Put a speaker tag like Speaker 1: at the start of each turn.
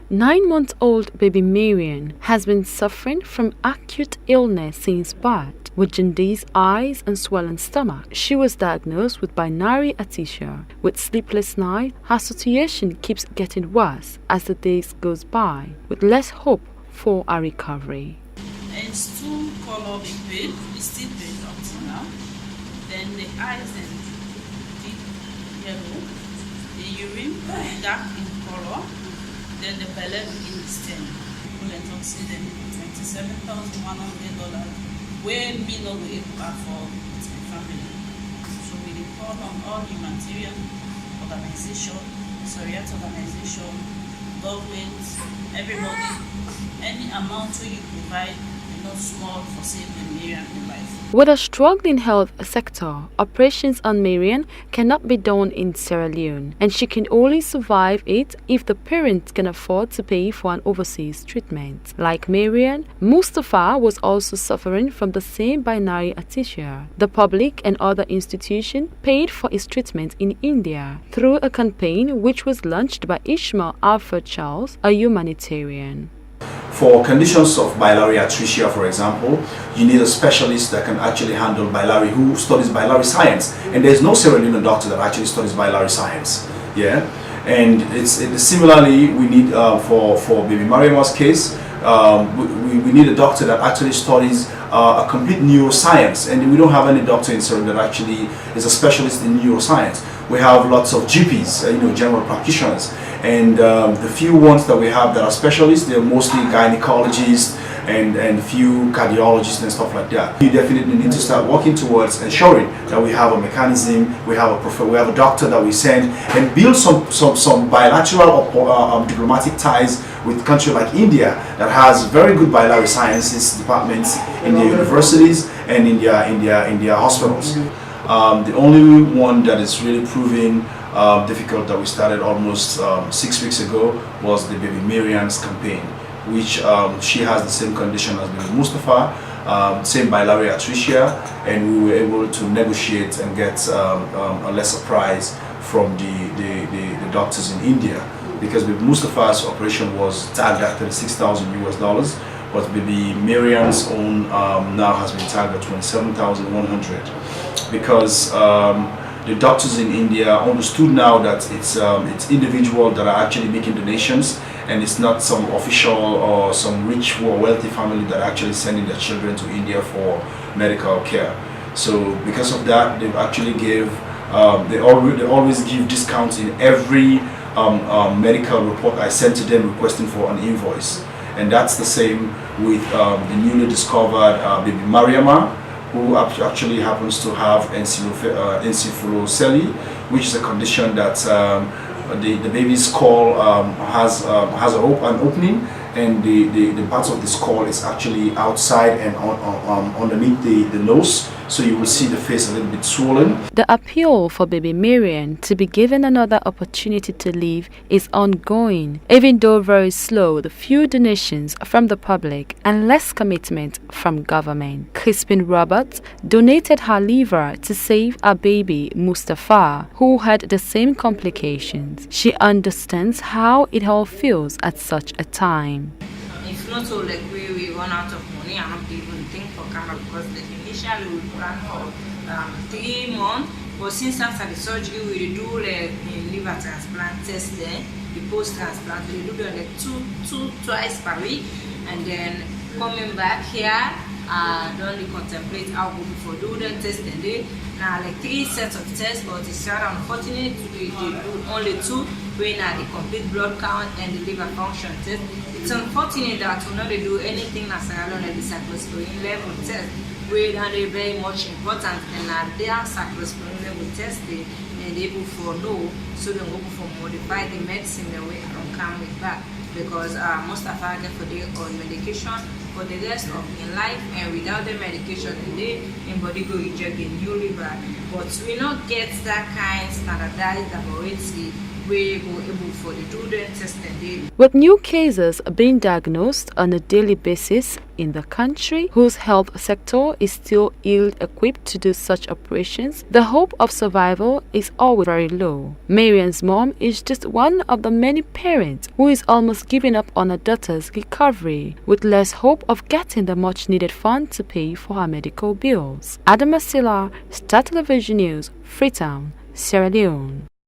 Speaker 1: 9-month-old baby Marian has been suffering from acute illness since birth. With jaundiced eyes and swollen stomach, she was diagnosed with binary artesia. With sleepless nights, her situation keeps getting worse as the days goes by, with less hope for a recovery.
Speaker 2: It's two color big pain, it's still pain up to now. Then the eyes and deep yellow, the urine dark in color, then the belly begin to stain. People and oxygen $27,100, where me not be able to afford with my family. So we call on all humanitarian organization, Syrian organization, government, everybody, any amount you provide, not small for saving Marian in life.
Speaker 1: With a struggling health sector, operations on Marian cannot be done in Sierra Leone, and she can only survive it if the parents can afford to pay for an overseas treatment. Like Marian, Mustafa was also suffering from the same binary artesia. The public and other institutions paid for his treatment in India through a campaign which was launched by Ishmael Alfred Charles, a humanitarian.
Speaker 3: For conditions of biliary atresia, for example, you need a specialist that can actually handle biliary, who studies biliary science. And there's no Sierra Leone doctor that actually studies biliary science. Yeah, and it's similarly we need for baby Marian's case, we need a doctor that actually studies a complete neuroscience, and we don't have any doctor in Sierra Leone that actually is a specialist in neuroscience. We have lots of GPs, general practitioners, and the few ones that we have that are specialists, they're mostly gynecologists and few cardiologists and stuff like that. You definitely need to start working towards ensuring that we have a mechanism, we have a doctor that we send, and build some bilateral or diplomatic ties with countries like India that has very good biliary sciences departments in their universities and in their hospitals. The only one that is really proving difficult that we started almost 6 weeks ago was the baby Marian's campaign, which she has the same condition as baby Mustafa, same biliary atresia, and we were able to negotiate and get a lesser price from the doctors in India, because baby Mustafa's operation was tagged at $36,000 US, but baby Marian's own now has been tagged at $27,100, because the doctors in India understood now that it's individuals that are actually making donations, and it's not some official or some rich or wealthy family that are actually sending their children to India for medical care. So because of that, they've actually they always give discounts in every medical report I sent to them requesting for an invoice. And that's the same with the newly discovered baby Marian, who actually happens to have encephalocele, which is a condition that the baby's skull has an opening, and the parts of the skull is actually outside and underneath the nose, so you will see the face a little bit swollen.
Speaker 1: The appeal for baby Marian to be given another opportunity to live is ongoing, even though very slow. The few donations from the public and less commitment from government. Crispin Roberts donated her liver to save her baby Mustafa, who had the same complications. She understands how it all feels at such a time.
Speaker 4: If not so, like we run out of money, I'm not even think for camera, because initially we planned for 3 months, but since after the surgery we do like liver transplant test there, the post transplant we do them like twice per week, and then coming back here, don't contemplate how good for do the test and day. Now like 3 sets of tests, but it's rather unfortunate they do only 2, when the complete blood count and the liver function test. It's unfortunate that we not do anything as around the cyclosporine level test, where they very much important, and their cyclosporine level test they able for low, so they go for modify the medicine the way I don't come with that, because most of our get for the on medication for the rest of in life, and without the medication in body go reject the new liver. But we not get that kind standardized laboratory we go able for the do the testing daily.
Speaker 1: With new cases being diagnosed on a daily basis in the country, whose health sector is still ill-equipped to do such operations, the hope of survival is always very low. Marian's mom is just one of the many parents who is almost giving up on her daughter's recovery, with less hope of getting the much-needed fund to pay for her medical bills. Adama Silla, Star Television News, Freetown, Sierra Leone.